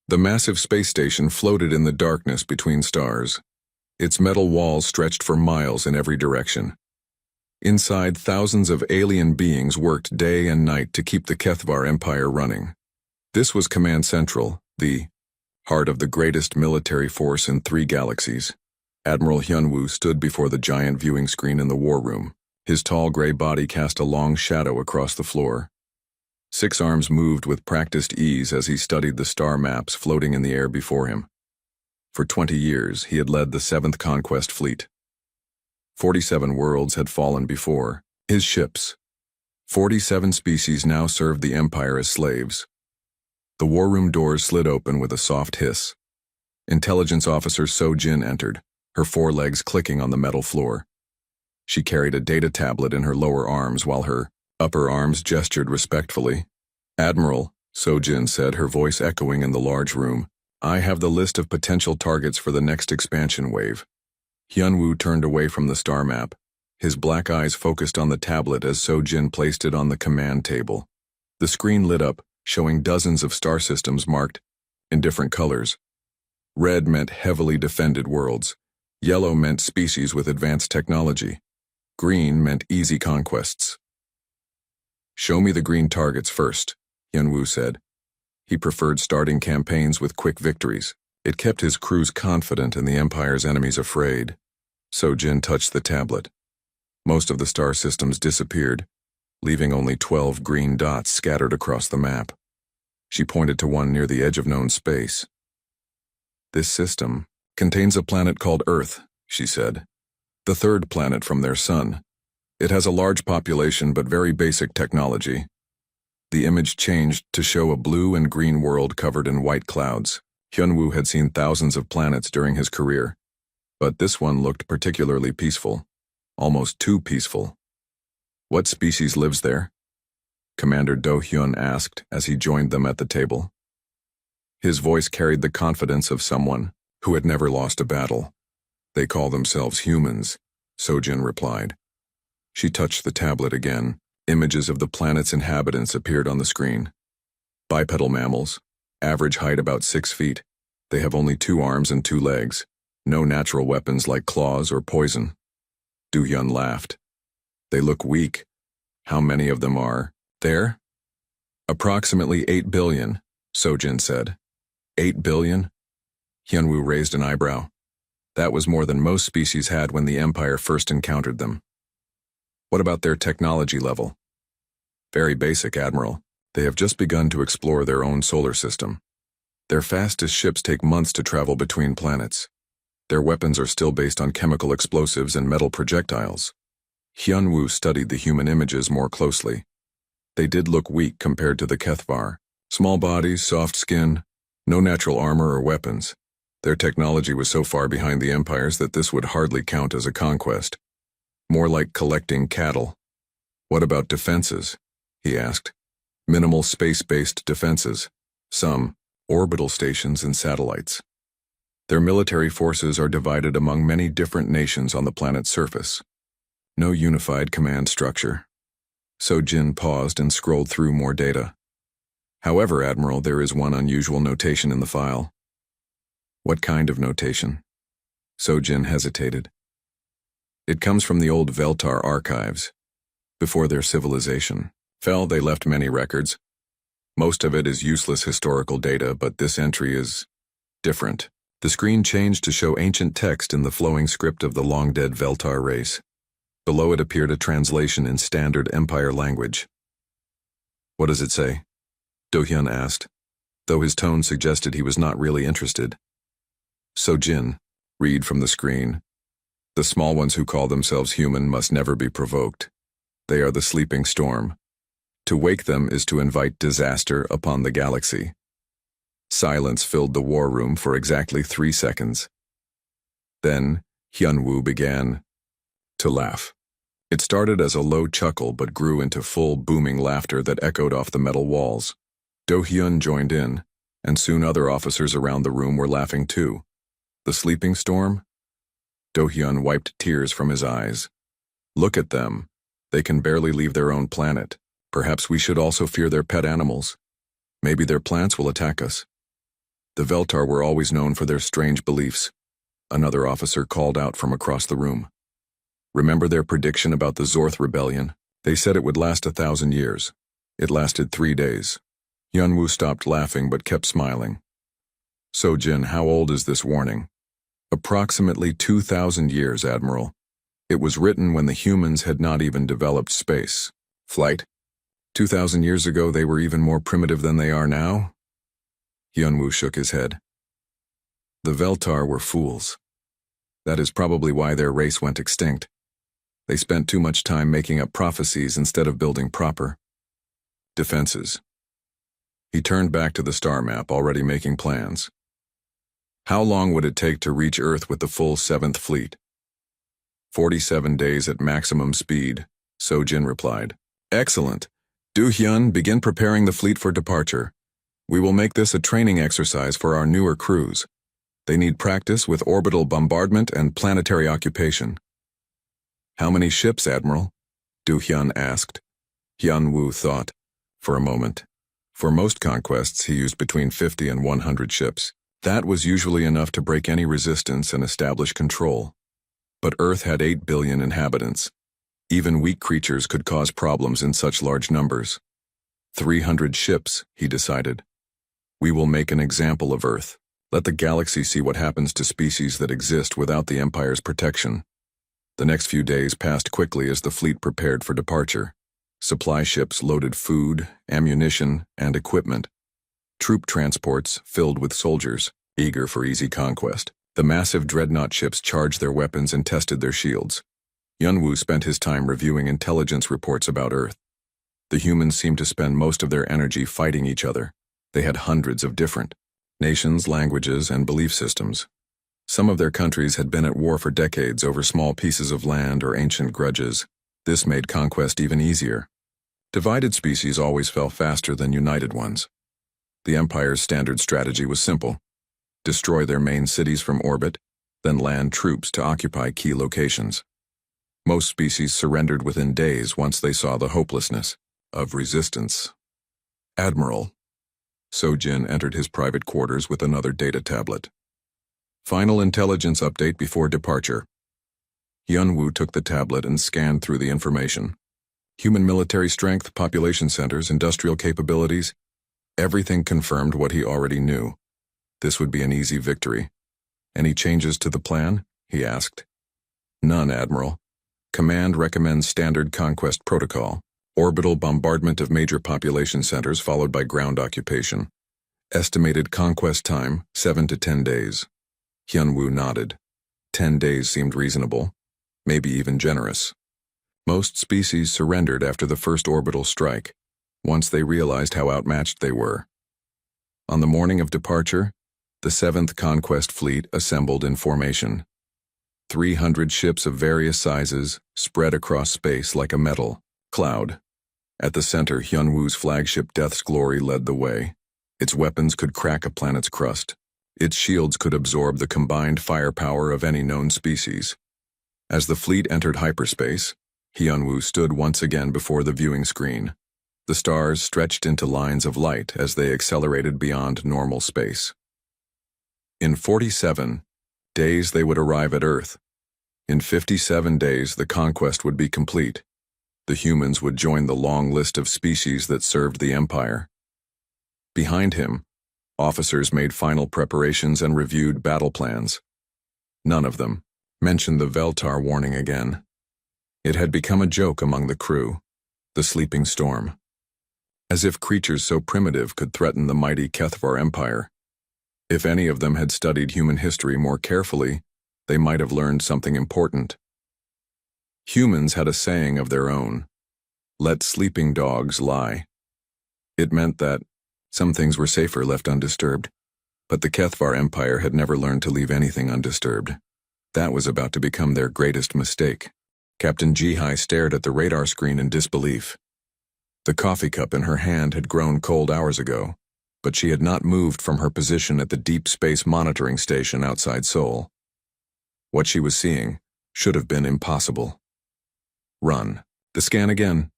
The massive space station floated in the darkness between stars. Its metal walls stretched for miles in every direction. Inside, thousands of alien beings worked day and night to keep the Kethvar Empire running. This was Command Central, the heart of the greatest military force in 3 galaxies. Admiral Hyunwoo stood before the giant viewing screen in the war room. His tall gray body cast a long shadow across the floor. 6 arms moved with practiced ease as he studied the star maps floating in the air before him. For 20 years, he had led the 7th Conquest Fleet. 47 worlds had fallen before his ships. 47 species now served the Empire as slaves. The war room doors slid open with a soft hiss. Intelligence Officer So-Jin entered, her forelegs clicking on the metal floor. She carried a data tablet in her lower arms while her upper arms gestured respectfully. "Admiral," So-Jin said, her voice echoing in the large room, "I have the list of potential targets for the next expansion wave." Hyunwoo turned away from the star map. His black eyes focused on the tablet as So-Jin placed it on the command table. The screen lit up, showing dozens of star systems marked in different colors. Red meant heavily defended worlds. Yellow meant species with advanced technology. Green meant easy conquests. "Show me the green targets first," Hyunwoo said. He preferred starting campaigns with quick victories. It kept his crews confident and the Empire's enemies afraid. So-Jin touched the tablet. Most of the star systems disappeared, leaving only 12 green dots scattered across the map. She pointed to one near the edge of known space. "This system contains a planet called Earth," she said. "The 3rd planet from their sun. It has a large population but very basic technology." The image changed to show a blue and green world covered in white clouds. Hyunwoo had seen thousands of planets during his career, but this one looked particularly peaceful, almost too peaceful. "What species lives there?" Commander Do-hyun asked as he joined them at the table. His voice carried the confidence of someone who had never lost a battle. "They call themselves humans," So-Jin replied. She touched the tablet again. Images of the planet's inhabitants appeared on the screen. Bipedal mammals, average height about 6 feet. They have only 2 arms and 2 legs. No natural weapons like claws or poison. Do-hyun laughed. "They look weak. How many of them are there?" "Approximately 8 billion, So-Jin said. 8 billion? Hyunwoo raised an eyebrow. That was more than most species had when the Empire first encountered them. "What about their technology level?" "Very basic, Admiral. They have just begun to explore their own solar system. Their fastest ships take months to travel between planets. Their weapons are still based on chemical explosives and metal projectiles." Hyunwoo studied the human images more closely. They did look weak compared to the Kethvar. Small bodies, soft skin, no natural armor or weapons. Their technology was so far behind the Empire's that this would hardly count as a conquest. More like collecting cattle. "What about defenses?" he asked. "Minimal space-based defenses. Some orbital stations and satellites. Their military forces are divided among many different nations on the planet's surface. No unified command structure." So-Jin paused and scrolled through more data. "However, Admiral, there is one unusual notation in the file." "What kind of notation?" So-Jin hesitated. "It comes from the old Veltar archives. Before their civilization fell, they left many records. Most of it is useless historical data, but this entry is different." The screen changed to show ancient text in the flowing script of the long-dead Veltar race. Below it appeared a translation in standard Empire language. "What does it say?" Do-hyun asked, though his tone suggested he was not really interested. So-Jin, read from the screen. "The small ones who call themselves human must never be provoked. They are the sleeping storm. To wake them is to invite disaster upon the galaxy." Silence filled the war room for exactly 3 seconds. Then Hyunwoo began to laugh. It started as a low chuckle but grew into full booming laughter that echoed off the metal walls. Do-hyun joined in, and soon other officers around the room were laughing too. The sleeping storm? Do-hyun wiped tears from his eyes. "Look at them. They can barely leave their own planet. Perhaps we should also fear their pet animals. Maybe their plants will attack us." The Veltar were always known for their strange beliefs. Another officer called out from across the room. Remember their prediction about the Zorth rebellion? They said it would last 1,000 years. It lasted 3 days. Yunwu stopped laughing but kept smiling. Sojin, how old is this warning? Approximately 2,000 years, Admiral. It was written when the humans had not even developed space flight. 2,000 years ago, they were even more primitive than they are now? Yunwu shook his head. The Veltar were fools. That is probably why their race went extinct. They spent too much time making up prophecies instead of building proper defenses. He turned back to the star map, already making plans. How long would it take to reach Earth with the full 7th Fleet? 47 days at maximum speed, Sojin replied. Excellent. Do-hyun, begin preparing the fleet for departure. We will make this a training exercise for our newer crews. They need practice with orbital bombardment and planetary occupation. How many ships, Admiral? Do-hyun asked. Hyun-woo thought. For a moment. For most conquests, he used between 50 and 100 ships. That was usually enough to break any resistance and establish control. But Earth had 8 billion inhabitants. Even weak creatures could cause problems in such large numbers. 300 ships, he decided. We will make an example of Earth. Let the galaxy see what happens to species that exist without the Empire's protection. The next few days passed quickly as the fleet prepared for departure. Supply ships loaded food, ammunition, and equipment. Troop transports filled with soldiers, eager for easy conquest. The massive dreadnought ships charged their weapons and tested their shields. Yunwu spent his time reviewing intelligence reports about Earth. The humans seemed to spend most of their energy fighting each other. They had hundreds of different nations, languages, and belief systems. Some of their countries had been at war for decades over small pieces of land or ancient grudges. This made conquest even easier. Divided species always fell faster than united ones. The Empire's standard strategy was simple. Destroy their main cities from orbit, then land troops to occupy key locations. Most species surrendered within days once they saw the hopelessness of resistance. Admiral. Sojin entered his private quarters with another data tablet. Final intelligence update before departure. Hyun-woo took the tablet and scanned through the information. Human military strength, population centers, industrial capabilities. Everything confirmed what he already knew. This would be an easy victory. Any changes to the plan? He asked. None, Admiral. Command recommends standard conquest protocol. Orbital bombardment of major population centers followed by ground occupation. Estimated conquest time, 7 to 10 days. Hyun-woo nodded. 10 days seemed reasonable, maybe even generous. Most species surrendered after the first orbital strike, once they realized how outmatched they were. On the morning of departure, the 7th Conquest Fleet assembled in formation. 300 ships of various sizes spread across space like a metal cloud. At the center, Hyun-woo's flagship Death's Glory led the way. Its weapons could crack a planet's crust. Its shields could absorb the combined firepower of any known species. As the fleet entered hyperspace, Hyun-woo stood once again before the viewing screen. The stars stretched into lines of light as they accelerated beyond normal space. In 47 days they would arrive at Earth. In 57 days the conquest would be complete. The humans would join the long list of species that served the Empire. Behind him, officers made final preparations and reviewed battle plans. None of them mentioned the Veltar warning again. It had become a joke among the crew, the sleeping storm. As if creatures so primitive could threaten the mighty Kethvar Empire. If any of them had studied human history more carefully, they might have learned something important. Humans had a saying of their own: let sleeping dogs lie. It meant that some things were safer left undisturbed, but the Kethvar Empire had never learned to leave anything undisturbed. That was about to become their greatest mistake. Captain Ji-hai stared at the radar screen in disbelief. The coffee cup in her hand had grown cold hours ago, but she had not moved from her position at the Deep Space Monitoring Station outside Seoul. What she was seeing should have been impossible. Run. The scan again,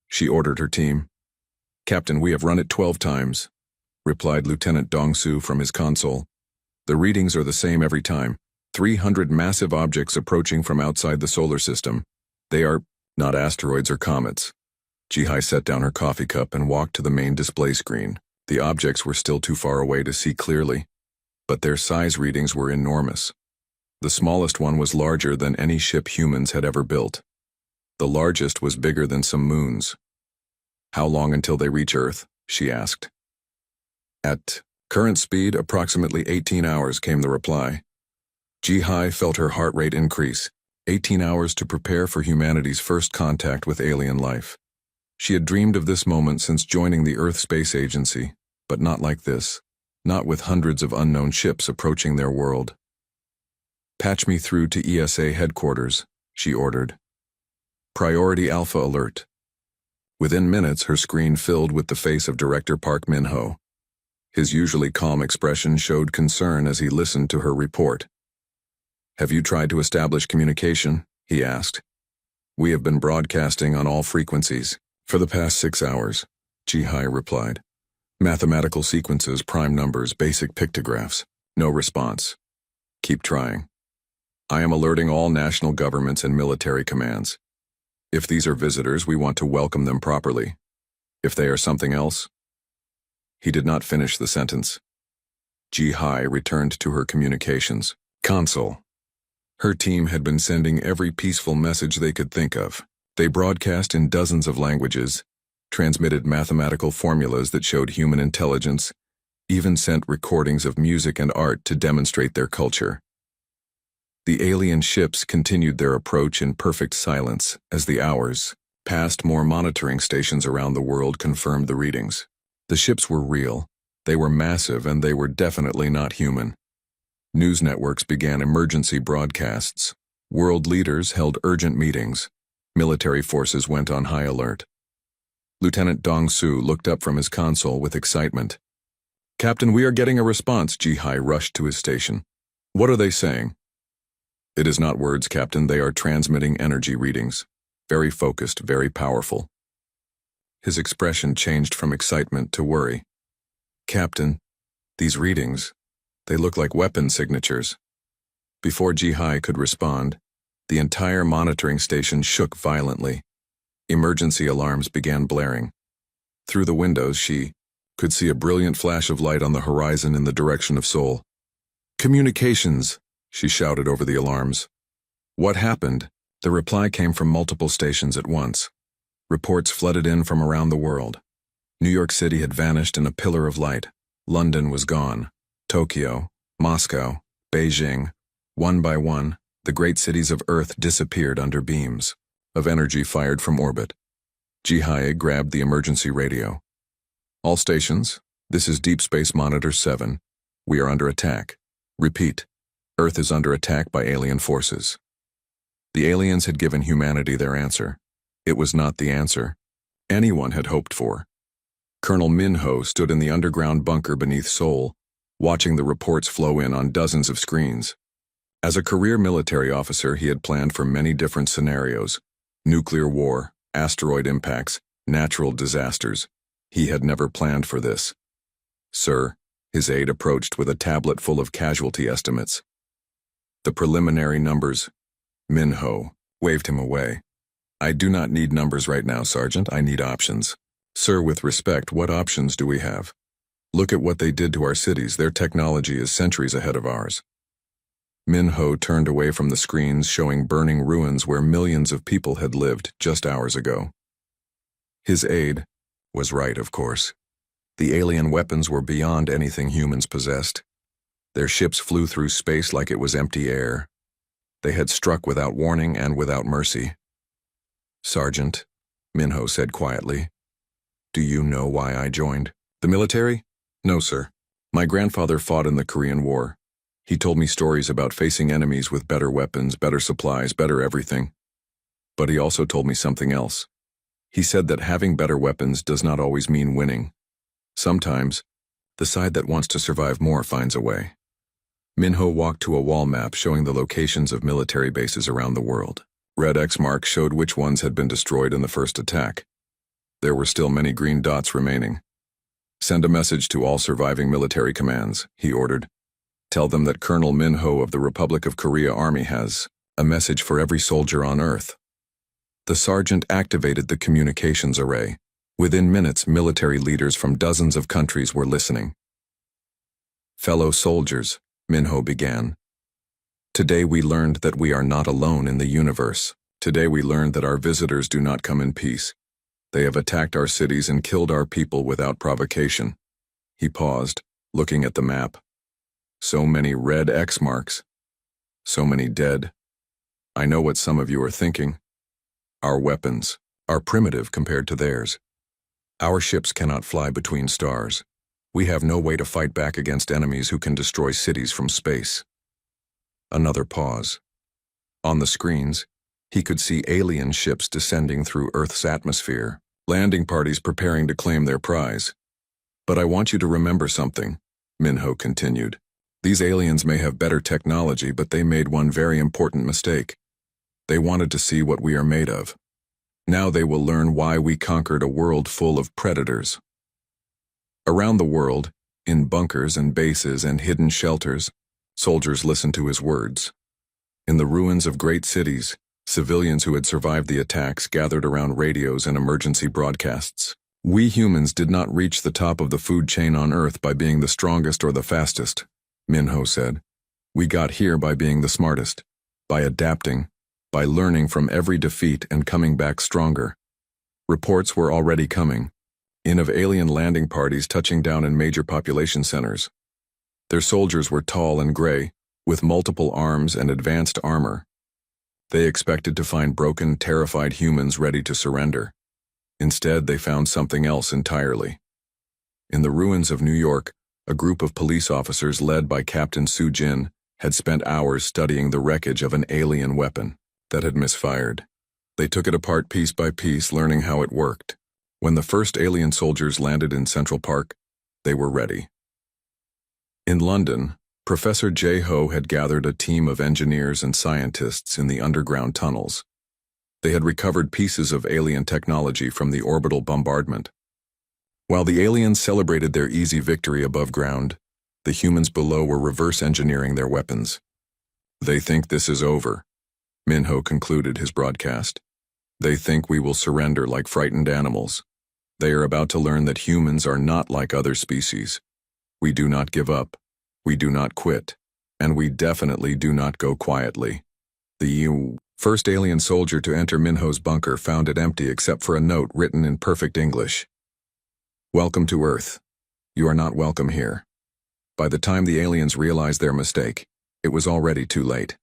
she ordered her team. Captain, we have run it 12 times. replied Lieutenant Dongsu from his console. The readings are the same every time. 300 massive objects approaching from outside the solar system. They are not asteroids or comets. Jihai set down her coffee cup and walked to the main display screen. The objects were still too far away to see clearly, but their size readings were enormous. The smallest one was larger than any ship humans had ever built. The largest was bigger than some moons. How long until they reach Earth? She asked. At current speed, approximately 18 hours, came the reply. Jihai felt her heart rate increase. 18 hours to prepare for humanity's first contact with alien life. She had dreamed of this moment since joining the Earth Space Agency, but not like this. Not with hundreds of unknown ships approaching their world. Patch me through to ESA headquarters, she ordered. Priority Alpha alert. Within minutes, her screen filled with the face of Director Park Min-ho. His usually calm expression showed concern as he listened to her report. Have you tried to establish communication? He asked. We have been broadcasting on all frequencies for the past 6 hours, Jihai replied. Mathematical sequences, prime numbers, basic pictographs. No response. Keep trying. I am alerting all national governments and military commands. If these are visitors, we want to welcome them properly. If they are something else... He did not finish the sentence. Jihai returned to her communications console. Her team had been sending every peaceful message they could think of. They broadcast in dozens of languages, transmitted mathematical formulas that showed human intelligence, even sent recordings of music and art to demonstrate their culture. The alien ships continued their approach in perfect silence as the hours passed. More monitoring stations around the world confirmed the readings. The ships were real, they were massive, and they were definitely not human. News networks began emergency broadcasts. World leaders held urgent meetings. Military forces went on high alert. Lieutenant Dongsu looked up from his console with excitement. Captain, we are getting a response. Jihai rushed to his station. What are they saying? It is not words, Captain. They are transmitting energy readings. Very focused, very powerful. His expression changed from excitement to worry. Captain, these readings, they look like weapon signatures. Before Jihai could respond, the entire monitoring station shook violently. Emergency alarms began blaring. Through the windows, she could see a brilliant flash of light on the horizon in the direction of Seoul. Communications, she shouted over the alarms. What happened? The reply came from multiple stations at once. Reports flooded in from around the world. New York City had vanished in a pillar of light. London was gone. Tokyo, Moscow, Beijing, one by one, the great cities of Earth disappeared under beams of energy fired from orbit. Jihai grabbed the emergency radio. All stations, this is Deep Space Monitor 7. We are under attack. Repeat, Earth is under attack by alien forces. The aliens had given humanity their answer. It was not the answer anyone had hoped for. Colonel Min-ho stood in the underground bunker beneath Seoul, watching the reports flow in on dozens of screens. As a career military officer, he had planned for many different scenarios: nuclear war, asteroid impacts, natural disasters. He had never planned for this. Sir, his aide approached with a tablet full of casualty estimates. The preliminary numbers. Min-ho waved him away. I do not need numbers right now, Sergeant. I need options. Sir, with respect, what options do we have? Look at what they did to our cities. Their technology is centuries ahead of ours. Min-ho turned away from the screens showing burning ruins where millions of people had lived just hours ago. His aide was right, of course. The alien weapons were beyond anything humans possessed. Their ships flew through space like it was empty air. They had struck without warning and without mercy. Sergeant, Min-ho said quietly, do you know why I joined the military? No, sir. My grandfather fought in the Korean War. He told me stories about facing enemies with better weapons, better supplies, better everything. But he also told me something else. He said that having better weapons does not always mean winning. Sometimes, the side that wants to survive more finds a way. Min-ho walked to a wall map showing the locations of military bases around the world. Red X marks showed which ones had been destroyed in the first attack. There were still many green dots remaining. Send a message to all surviving military commands, he ordered. Tell them that Colonel Min-ho of the Republic of Korea Army has a message for every soldier on Earth. The sergeant activated the communications array. Within minutes, military leaders from dozens of countries were listening. Fellow soldiers, Min-ho began. Today we learned that we are not alone in the universe. Today we learned that our visitors do not come in peace. They have attacked our cities and killed our people without provocation. He paused, looking at the map. So many red X marks. So many dead. I know what some of you are thinking. Our weapons are primitive compared to theirs. Our ships cannot fly between stars. We have no way to fight back against enemies who can destroy cities from space. Another pause. On the screens, he could see alien ships descending through Earth's atmosphere, landing parties preparing to claim their prize. But I want you to remember something, Min-ho continued. These aliens may have better technology, but they made one very important mistake. They wanted to see what we are made of. Now they will learn why we conquered a world full of predators. Around the world, in bunkers and bases and hidden shelters, soldiers listened to his words. In the ruins of great cities, civilians who had survived the attacks gathered around radios and emergency broadcasts. We humans did not reach the top of the food chain on Earth by being the strongest or the fastest, Min-ho said. We got here by being the smartest, by adapting, by learning from every defeat and coming back stronger. Reports were already coming in of alien landing parties touching down in major population centers. Their soldiers were tall and gray, with multiple arms and advanced armor. They expected to find broken, terrified humans ready to surrender. Instead, they found something else entirely. In the ruins of New York, a group of police officers led by Captain Soo-jin had spent hours studying the wreckage of an alien weapon that had misfired. They took it apart piece by piece, learning how it worked. When the first alien soldiers landed in Central Park, they were ready. In London, Professor J-Ho had gathered a team of engineers and scientists in the underground tunnels. They had recovered pieces of alien technology from the orbital bombardment. While the aliens celebrated their easy victory above ground, the humans below were reverse engineering their weapons. They think this is over, Min-ho concluded his broadcast. They think we will surrender like frightened animals. They are about to learn that humans are not like other species. We do not give up. We do not quit. And we definitely do not go quietly. The first alien soldier to enter Min-ho's bunker found it empty except for a note written in perfect English. Welcome to Earth. You are not welcome here. By the time the aliens realized their mistake, it was already too late.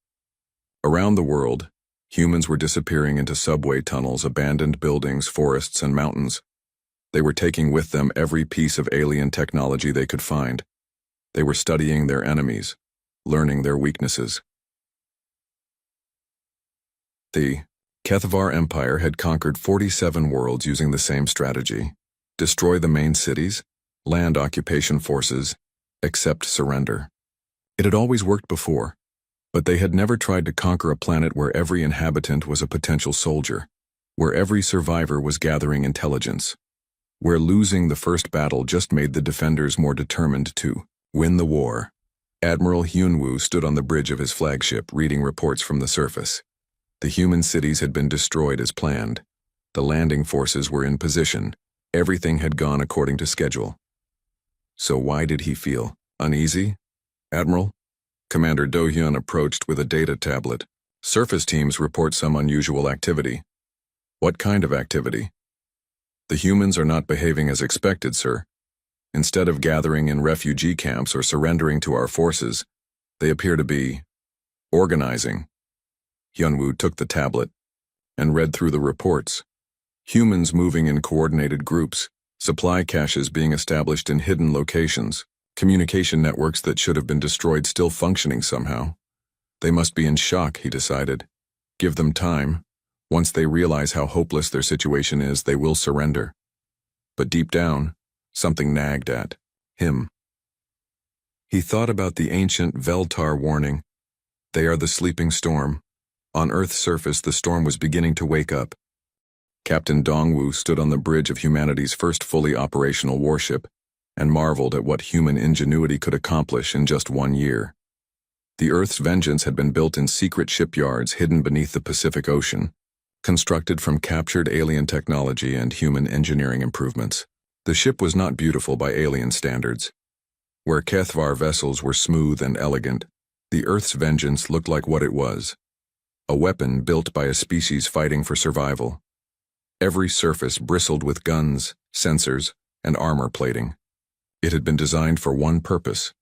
Around the world, humans were disappearing into subway tunnels, abandoned buildings, forests, and mountains. They were taking with them every piece of alien technology they could find. They were studying their enemies, learning their weaknesses. The Kethavar Empire had conquered 47 worlds using the same strategy. Destroy the main cities, land occupation forces, accept surrender. It had always worked before, but they had never tried to conquer a planet where every inhabitant was a potential soldier, where every survivor was gathering intelligence, where losing the first battle just made the defenders more determined to win the war. Admiral Hyun-woo stood on the bridge of his flagship, reading reports from the surface. The human cities had been destroyed as planned. The landing forces were in position. Everything had gone according to schedule. So why did he feel uneasy? Admiral? Commander Do-hyun approached with a data tablet. Surface teams report some unusual activity. What kind of activity? The humans are not behaving as expected, sir. Instead of gathering in refugee camps or surrendering to our forces, they appear to be organizing. Hyun-woo took the tablet and read through the reports. Humans moving in coordinated groups, supply caches being established in hidden locations, communication networks that should have been destroyed still functioning somehow. They must be in shock, he decided. Give them time. Once they realize how hopeless their situation is, they will surrender. But deep down, something nagged at him. He thought about the ancient Veltar warning. They are the sleeping storm. On Earth's surface, the storm was beginning to wake up. Captain Dong-woo stood on the bridge of humanity's first fully operational warship. and marveled at what human ingenuity could accomplish in just 1 year. The Earth's vengeance had been built in secret shipyards hidden beneath the Pacific Ocean, constructed from captured alien technology and human engineering improvements. The ship was not beautiful by alien standards. Where HFY vessels were smooth and elegant, the Earth's vengeance looked like what it was: a weapon built by a species fighting for survival. Every surface bristled with guns, sensors, and armor plating. It had been designed for one purpose: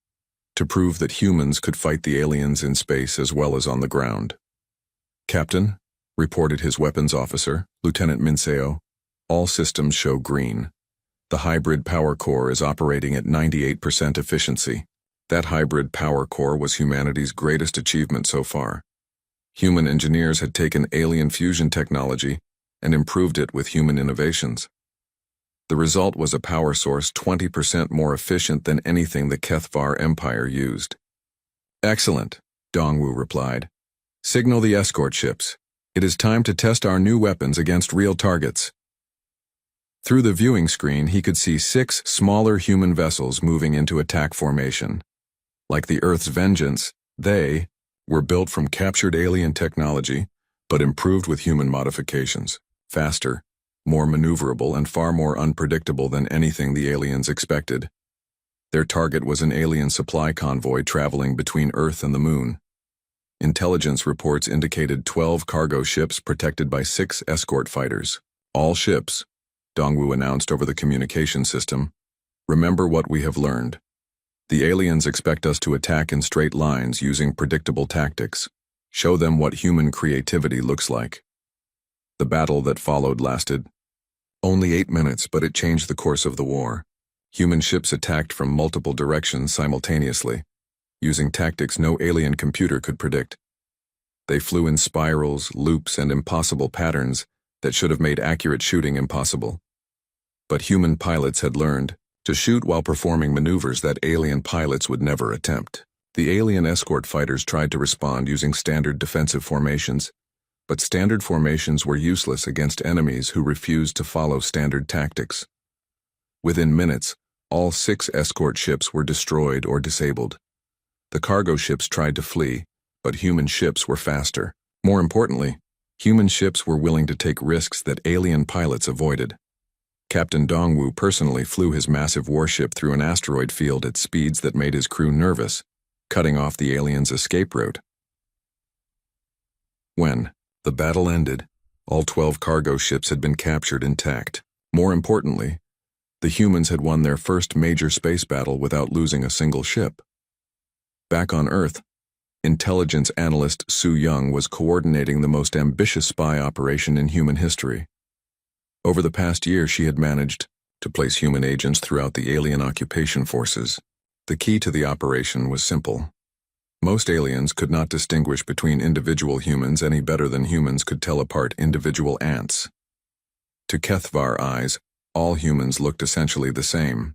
to prove that humans could fight the aliens in space as well as on the ground. "Captain," reported his weapons officer, Lieutenant Minseo, "all systems show green. The hybrid power core is operating at 98% efficiency." That hybrid power core was humanity's greatest achievement so far. Human engineers had taken alien fusion technology and improved it with human innovations. The result was a power source 20% more efficient than anything the HFY Empire used. "Excellent," Dongwu replied. "Signal the escort ships. It is time to test our new weapons against real targets." Through the viewing screen, he could see 6 smaller human vessels moving into attack formation. Like the Earth's vengeance, they were built from captured alien technology, but improved with human modifications. Faster, more maneuverable, and far more unpredictable than anything the aliens expected. Their target was an alien supply convoy traveling between Earth and the Moon. Intelligence reports indicated 12 cargo ships protected by 6 escort fighters. "All ships," Dongwu announced over the communication system, "remember what we have learned. The aliens expect us to attack in straight lines using predictable tactics. Show them what human creativity looks like." The battle that followed lasted only 8 minutes, but it changed the course of the war. Human ships attacked from multiple directions simultaneously, using tactics no alien computer could predict. They flew in spirals, loops, and impossible patterns that should have made accurate shooting impossible. But human pilots had learned to shoot while performing maneuvers that alien pilots would never attempt. The alien escort fighters tried to respond using standard defensive formations, but standard formations were useless against enemies who refused to follow standard tactics. Within minutes, all 6 escort ships were destroyed or disabled. The cargo ships tried to flee, but human ships were faster. More importantly, human ships were willing to take risks that alien pilots avoided. Captain Dongwu personally flew his massive warship through an asteroid field at speeds that made his crew nervous, cutting off the aliens' escape route. When the battle ended, all 12 cargo ships had been captured intact. More importantly, the humans had won their first major space battle without losing a single ship. Back on Earth, intelligence analyst Su Young was coordinating the most ambitious spy operation in human history. Over the past year, she had managed to place human agents throughout the alien occupation forces. The key to the operation was simple. Most aliens could not distinguish between individual humans any better than humans could tell apart individual ants. To HFY eyes, all humans looked essentially the same.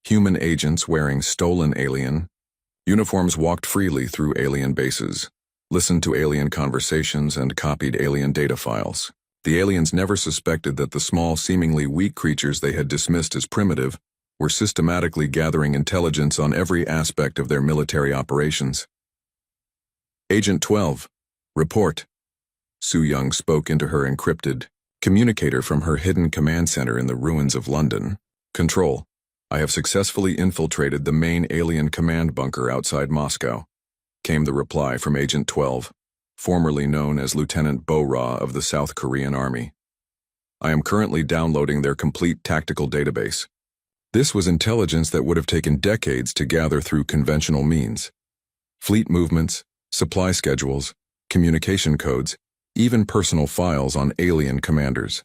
Human agents wearing stolen alien uniforms walked freely through alien bases, listened to alien conversations, and copied alien data files. The aliens never suspected that the small, seemingly weak creatures they had dismissed as primitive were systematically gathering intelligence on every aspect of their military operations. "Agent 12, report." Su Young spoke into her encrypted communicator from her hidden command center in the ruins of London. "Control, I have successfully infiltrated the main alien command bunker outside Moscow," came the reply from Agent 12, formerly known as Lieutenant Bo-Ra of the South Korean Army. "I am currently downloading their complete tactical database." This was intelligence that would have taken decades to gather through conventional means. Fleet movements, supply schedules, communication codes, even personal files on alien commanders.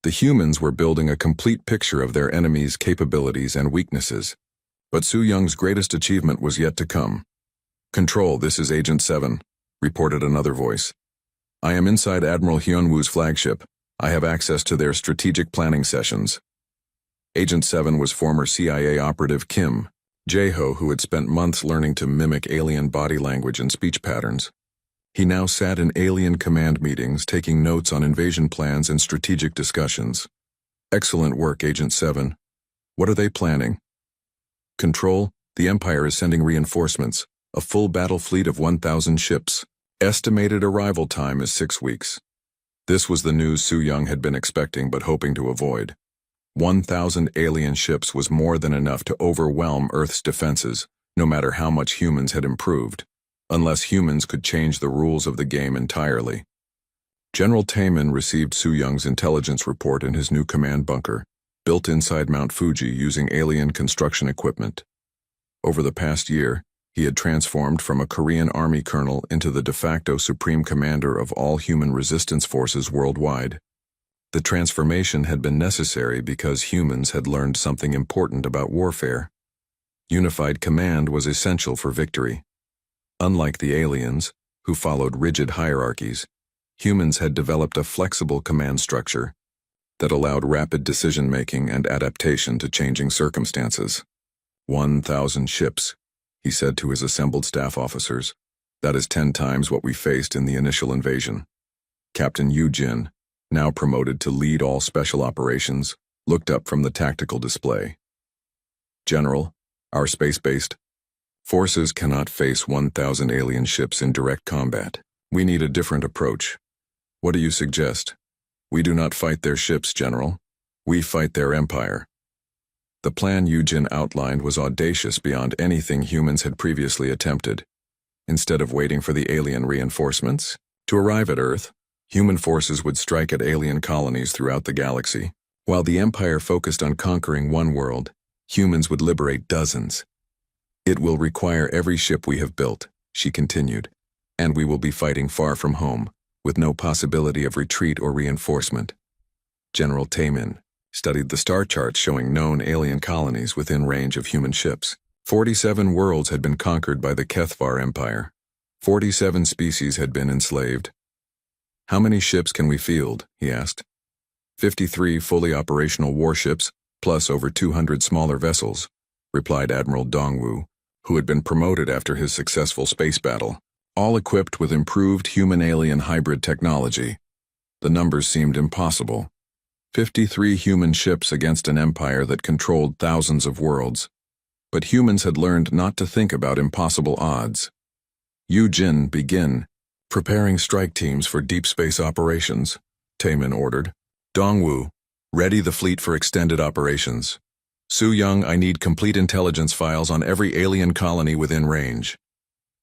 The humans were building a complete picture of their enemies' capabilities and weaknesses. But Su Young's greatest achievement was yet to come. "Control, this is Agent 7, reported another voice. "I am inside Admiral Hyunwoo's flagship. I have access to their strategic planning sessions." Agent 7 was former CIA operative Kim Jae-ho, who had spent months learning to mimic alien body language and speech patterns. He now sat in alien command meetings, taking notes on invasion plans and strategic discussions. "Excellent work, Agent 7. What are they planning?" Control, the Empire is sending reinforcements, a full battle fleet of 1,000 ships. Estimated arrival time is 6 weeks. This was the news Su Yung had been expecting but hoping to avoid. 1,000 alien ships was more than enough to overwhelm Earth's defenses, no matter how much humans had improved, unless humans could change the rules of the game entirely. General Taemin received Su Yung's intelligence report in his new command bunker, built inside Mount Fuji using alien construction equipment. Over the past year, he had transformed from a Korean army colonel into the de facto supreme commander of all human resistance forces worldwide. The transformation had been necessary because humans had learned something important about warfare. Unified command was essential for victory. Unlike the aliens, who followed rigid hierarchies, humans had developed a flexible command structure that allowed rapid decision-making and adaptation to changing circumstances. 1,000 ships, he said to his assembled staff officers. That is 10 times what we faced in the initial invasion. Captain Yu Jin, now promoted to lead all special operations, looked up from the tactical display. General, our space-based forces cannot face 1,000 alien ships in direct combat. We need a different approach. What do you suggest? We do not fight their ships, General. We fight their empire. The plan Yu Jin outlined was audacious beyond anything humans had previously attempted. Instead of waiting for the alien reinforcements to arrive at Earth, human forces would strike at alien colonies throughout the galaxy. While the Empire focused on conquering one world, humans would liberate dozens. It will require every ship we have built, she continued, and we will be fighting far from home, with no possibility of retreat or reinforcement. General Taemin studied the star charts showing known alien colonies within range of human ships. 47 worlds had been conquered by the Kethvar Empire. 47 species had been enslaved. How many ships can we field? He asked. 53 fully operational warships, plus over 200 smaller vessels, replied Admiral Dongwu, who had been promoted after his successful space battle, all equipped with improved human-alien hybrid technology. The numbers seemed impossible. 53 human ships against an empire that controlled thousands of worlds. But humans had learned not to think about impossible odds. Yu Jin, begin preparing strike teams for deep space operations, Taemin ordered. Dongwu, ready the fleet for extended operations. Su Yung, I need complete intelligence files on every alien colony within range.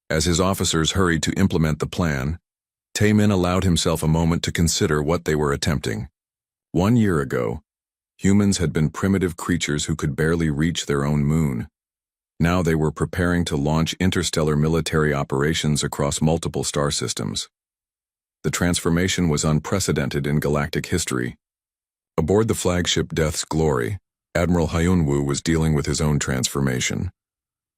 As his officers hurried to implement the plan, Taemin allowed himself a moment to consider what they were attempting. 1 year ago, humans had been primitive creatures who could barely reach their own moon. Now they were preparing to launch interstellar military operations across multiple star systems. The transformation was unprecedented in galactic history. Aboard the flagship Death's Glory, Admiral Hyunwoo was dealing with his own transformation.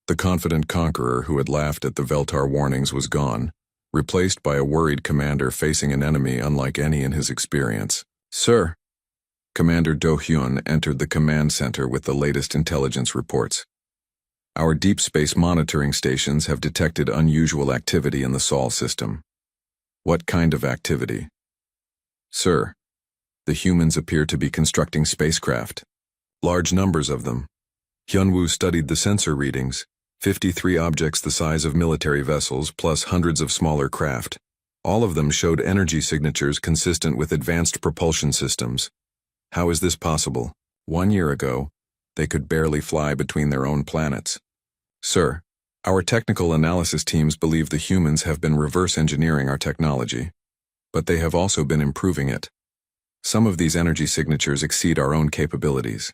The confident conqueror who had laughed at the Veltar warnings was gone, replaced by a worried commander facing an enemy unlike any in his experience. Sir, Commander Do Hyun entered the command center with the latest intelligence reports. Our deep space monitoring stations have detected unusual activity in the Sol system. What kind of activity? Sir, the humans appear to be constructing spacecraft. Large numbers of them. Hyunwoo studied the sensor readings, 53 objects the size of military vessels plus hundreds of smaller craft. All of them showed energy signatures consistent with advanced propulsion systems. How is this possible? 1 year ago, they could barely fly between their own planets. Sir, our technical analysis teams believe the humans have been reverse engineering our technology, but they have also been improving it. Some of these energy signatures exceed our own capabilities.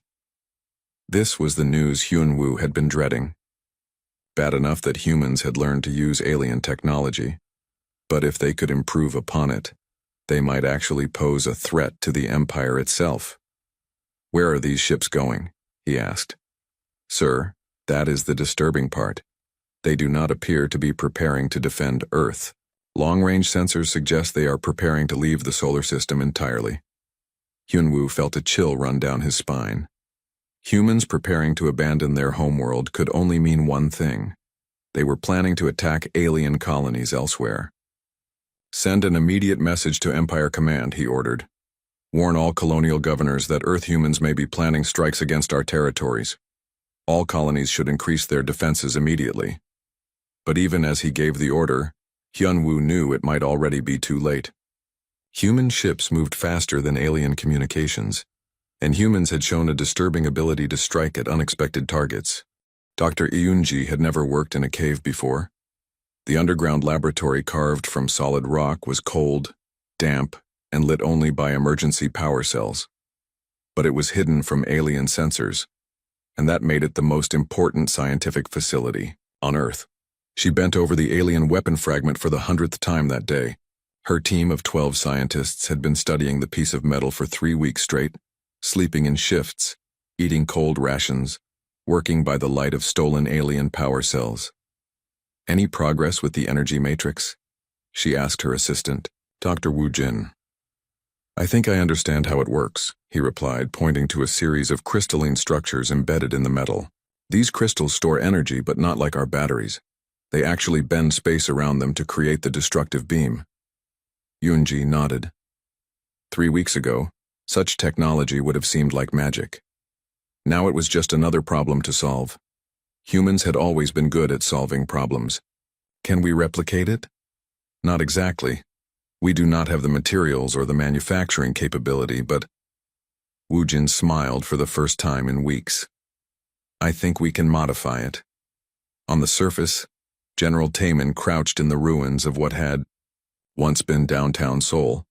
This was the news Hyunwoo had been dreading. Bad enough that humans had learned to use alien technology, but if they could improve upon it, they might actually pose a threat to the Empire itself. Where are these ships going? He asked. Sir, that is the disturbing part. They do not appear to be preparing to defend Earth. Long-range sensors suggest they are preparing to leave the solar system entirely. Hyunwoo felt a chill run down his spine. Humans preparing to abandon their homeworld could only mean one thing. They were planning to attack alien colonies elsewhere. Send an immediate message to Empire Command, he ordered. Warn all colonial governors that Earth humans may be planning strikes against our territories. All colonies should increase their defenses immediately. But even as he gave the order, Hyunwoo knew it might already be too late. Human ships moved faster than alien communications, and humans had shown a disturbing ability to strike at unexpected targets. Dr. Eunji had never worked in a cave before. The underground laboratory carved from solid rock was cold, damp, and lit only by emergency power cells. But it was hidden from alien sensors, and that made it the most important scientific facility on Earth. She bent over the alien weapon fragment for the 100th time that day. Her team of 12 scientists had been studying the piece of metal for 3 weeks straight, sleeping in shifts, eating cold rations, working by the light of stolen alien power cells. Any progress with the energy matrix? She asked her assistant, Dr. Woo Jin. I think I understand how it works, he replied, pointing to a series of crystalline structures embedded in the metal. These crystals store energy, but not like our batteries. They actually bend space around them to create the destructive beam. Yoonji nodded. 3 weeks ago, such technology would have seemed like magic. Now it was just another problem to solve. Humans had always been good at solving problems. Can we replicate it? Not exactly. We do not have the materials or the manufacturing capability, but Woo Jin smiled for the first time in weeks. I think we can modify it. On the surface, General Taemin crouched in the ruins of what had once been downtown Seoul.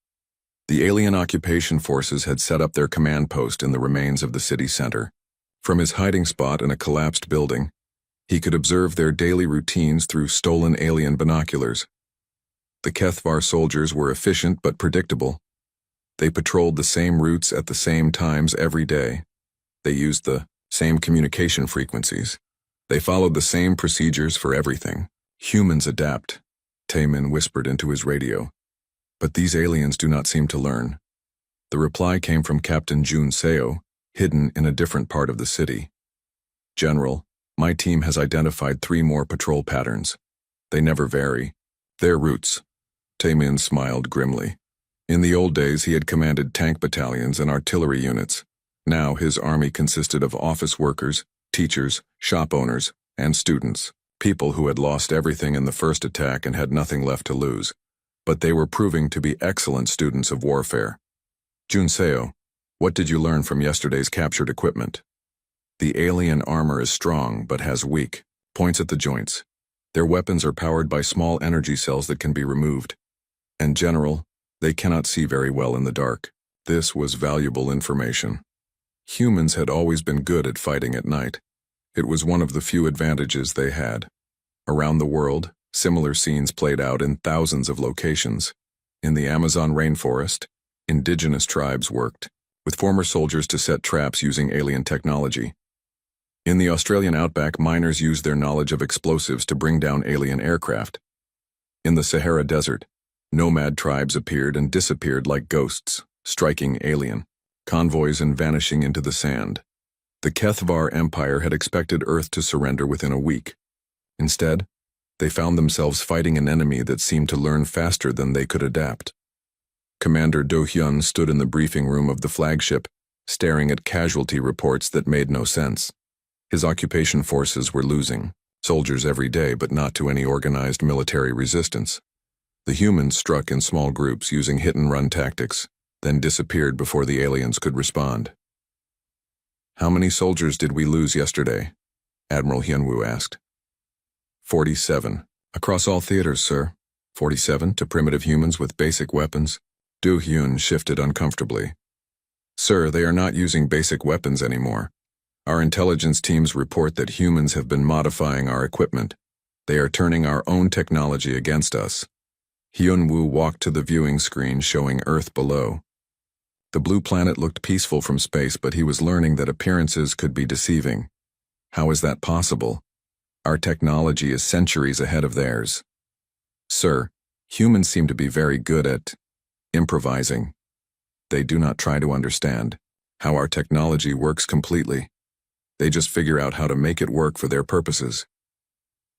The alien occupation forces had set up their command post in the remains of the city center. From his hiding spot in a collapsed building, he could observe their daily routines through stolen alien binoculars. The HFY soldiers were efficient but predictable. They patrolled the same routes at the same times every day. They used the same communication frequencies. They followed the same procedures for everything. Humans adapt, Taemin whispered into his radio. But these aliens do not seem to learn. The reply came from Captain Jun Seo, hidden in a different part of the city. General, my team has identified 3 more patrol patterns. They never vary. Their routes. Taemin smiled grimly. In the old days, he had commanded tank battalions and artillery units. Now his army consisted of office workers, teachers, shop owners, and students. People who had lost everything in the first attack and had nothing left to lose. But they were proving to be excellent students of warfare. Jun Seo, what did you learn from yesterday's captured equipment? The alien armor is strong but has weak points at the joints. Their weapons are powered by small energy cells that can be removed. And General, they cannot see very well in the dark. This was valuable information. Humans had always been good at fighting at night. It was one of the few advantages they had. Around the world, similar scenes played out in thousands of locations. In the Amazon rainforest, indigenous tribes worked with former soldiers to set traps using alien technology. In the Australian outback, miners used their knowledge of explosives to bring down alien aircraft. In the Sahara Desert, nomad tribes appeared and disappeared like ghosts, striking alien convoys and vanishing into the sand. The HFY Empire had expected Earth to surrender within a week. Instead, they found themselves fighting an enemy that seemed to learn faster than they could adapt. Commander Do-hyun stood in the briefing room of the flagship, staring at casualty reports that made no sense. His occupation forces were losing soldiers every day, but not to any organized military resistance. The humans struck in small groups using hit-and-run tactics, then disappeared before the aliens could respond. How many soldiers did we lose yesterday? Admiral Hyunwoo asked. 47. Across all theaters, sir. 47 to primitive humans with basic weapons. Do-hyun shifted uncomfortably. Sir, they are not using basic weapons anymore. Our intelligence teams report that humans have been modifying our equipment. They are turning our own technology against us. Hyunwoo walked to the viewing screen showing Earth below. The blue planet looked peaceful from space, but he was learning that appearances could be deceiving. How is that possible? Our technology is centuries ahead of theirs. Sir, humans seem to be very good at improvising. They do not try to understand how our technology works completely. They just figure out how to make it work for their purposes.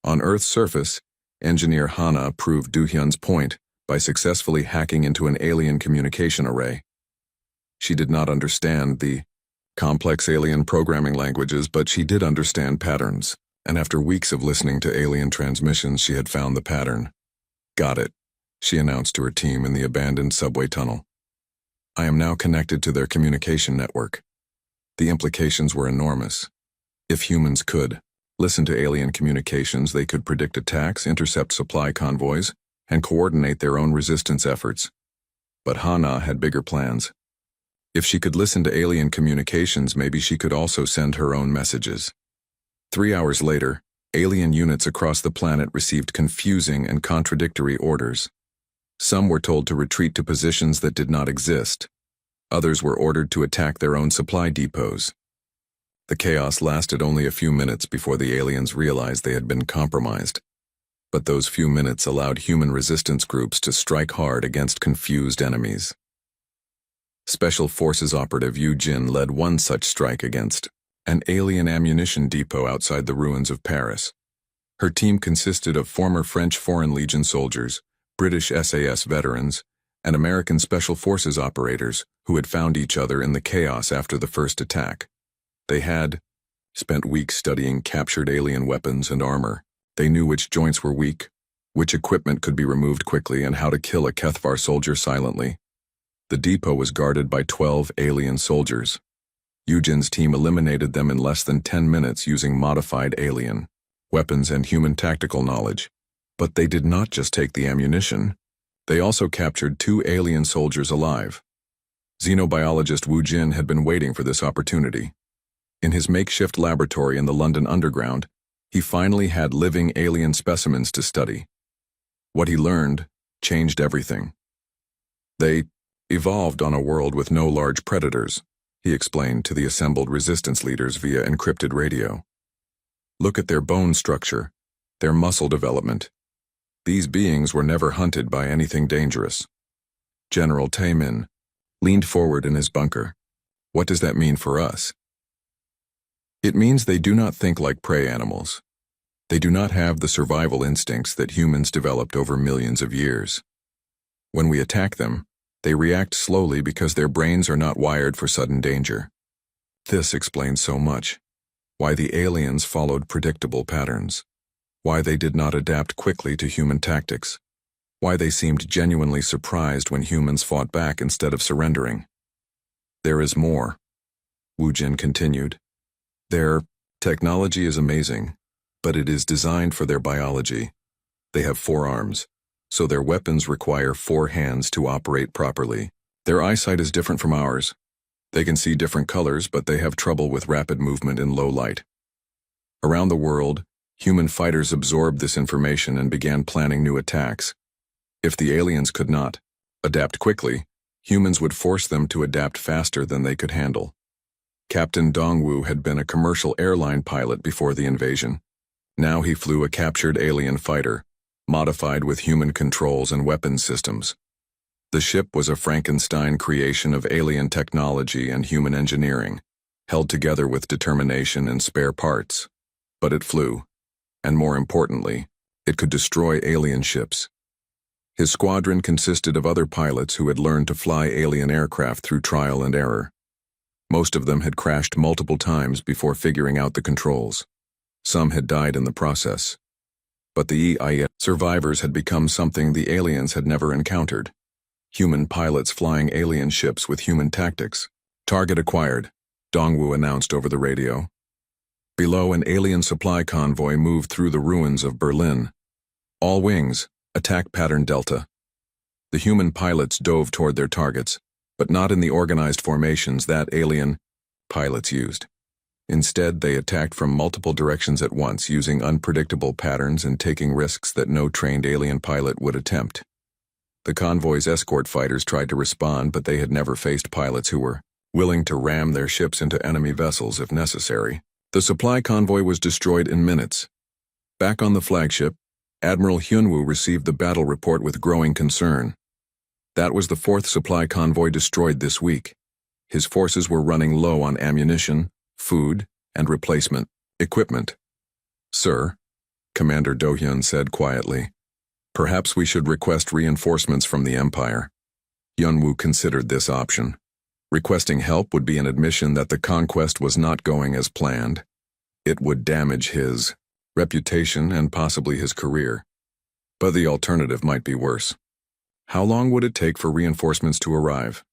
On Earth's surface, Engineer Hana proved Do-hyun's point by successfully hacking into an alien communication array. She did not understand the complex alien programming languages, but she did understand patterns, and after weeks of listening to alien transmissions, she had found the pattern. "Got it," she announced to her team in the abandoned subway tunnel. "I am now connected to their communication network." The implications were enormous. If humans could listen to alien communications, they could predict attacks, intercept supply convoys, and coordinate their own resistance efforts. But Hana had bigger plans. If she could listen to alien communications, maybe she could also send her own messages. 3 hours later, alien units across the planet received confusing and contradictory orders. Some were told to retreat to positions that did not exist. Others were ordered to attack their own supply depots. The chaos lasted only a few minutes before the aliens realized they had been compromised. But those few minutes allowed human resistance groups to strike hard against confused enemies. Special Forces operative Yu Jin led one such strike against an alien ammunition depot outside the ruins of Paris. Her team consisted of former French Foreign Legion soldiers, British SAS veterans, and American Special Forces operators who had found each other in the chaos after the first attack. They had spent weeks studying captured alien weapons and armor. They knew which joints were weak, which equipment could be removed quickly, and how to kill a Kethvar soldier silently. The depot was guarded by 12 alien soldiers. Eugen's team eliminated them in less than 10 minutes using modified alien weapons and human tactical knowledge. But they did not just take the ammunition. They also captured 2 alien soldiers alive. Xenobiologist Wu Jin had been waiting for this opportunity. In his makeshift laboratory in the London Underground, he finally had living alien specimens to study. What he learned changed everything. They evolved on a world with no large predators, he explained to the assembled resistance leaders via encrypted radio. Look at their bone structure, their muscle development. These beings were never hunted by anything dangerous. General Taemin leaned forward in his bunker. What does that mean for us? It means they do not think like prey animals. They do not have the survival instincts that humans developed over millions of years. When we attack them, they react slowly because their brains are not wired for sudden danger. This explains so much. Why the aliens followed predictable patterns. Why they did not adapt quickly to human tactics. Why they seemed genuinely surprised when humans fought back instead of surrendering. There is more, Wu Jin continued. Their technology is amazing, but it is designed for their biology. They have 4 arms, so their weapons require 4 hands to operate properly. Their eyesight is different from ours. They can see different colors, but they have trouble with rapid movement in low light. Around the world, human fighters absorbed this information and began planning new attacks. If the aliens could not adapt quickly, humans would force them to adapt faster than they could handle. Captain Dongwu had been a commercial airline pilot before the invasion. Now he flew a captured alien fighter, modified with human controls and weapons systems. The ship was a Frankenstein creation of alien technology and human engineering, held together with determination and spare parts. But it flew, and more importantly, it could destroy alien ships. His squadron consisted of other pilots who had learned to fly alien aircraft through trial and error. Most of them had crashed multiple times before figuring out the controls. Some had died in the process. But the EIA survivors had become something the aliens had never encountered. Human pilots flying alien ships with human tactics. Target acquired, Dongwu announced over the radio. Below, an alien supply convoy moved through the ruins of Berlin. All wings, attack pattern Delta. The human pilots dove toward their targets, but not in the organized formations that alien pilots used. Instead, they attacked from multiple directions at once, using unpredictable patterns and taking risks that no trained alien pilot would attempt. The convoy's escort fighters tried to respond, but they had never faced pilots who were willing to ram their ships into enemy vessels if necessary. The supply convoy was destroyed in minutes. Back on the flagship, Admiral Hyunwoo received the battle report with growing concern. That was the 4th supply convoy destroyed this week. His forces were running low on ammunition, food, and replacement equipment. Sir, Commander Do-hyun said quietly, perhaps we should request reinforcements from the Empire. Hyunwoo considered this option. Requesting help would be an admission that the conquest was not going as planned. It would damage his reputation and possibly his career. But the alternative might be worse. How long would it take for reinforcements to arrive?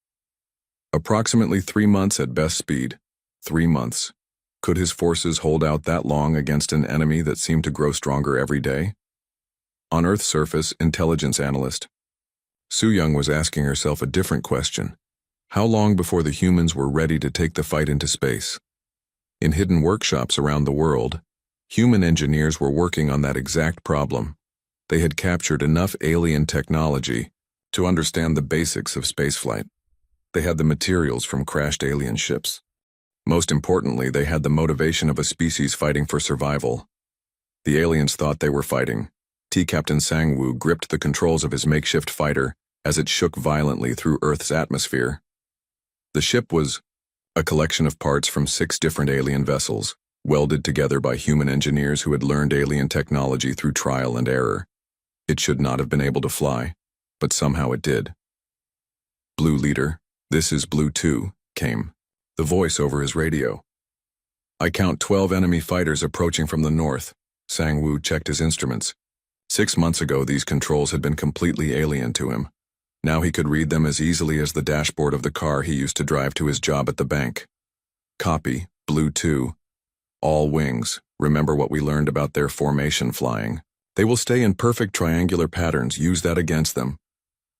Approximately 3 months at best speed. 3 months. Could his forces hold out that long against an enemy that seemed to grow stronger every day? On Earth's surface, intelligence analyst Su-Young was asking herself a different question. How long before the humans were ready to take the fight into space? In hidden workshops around the world, human engineers were working on that exact problem. They had captured enough alien technology to understand the basics of spaceflight. They had the materials from crashed alien ships. Most importantly, they had the motivation of a species fighting for survival. The aliens thought they were fighting. Captain Sang-woo gripped the controls of his makeshift fighter as it shook violently through Earth's atmosphere. The ship was a collection of parts from 6 different alien vessels, welded together by human engineers who had learned alien technology through trial and error. It should not have been able to fly, but somehow it did. "Blue Leader, this is Blue 2, came the voice over his radio. "I count 12 enemy fighters approaching from the north." Sang-woo checked his instruments. 6 months ago, these controls had been completely alien to him. Now he could read them as easily as the dashboard of the car he used to drive to his job at the bank. "Copy, Blue 2. All wings, remember what we learned about their formation flying. They will stay in perfect triangular patterns, use that against them."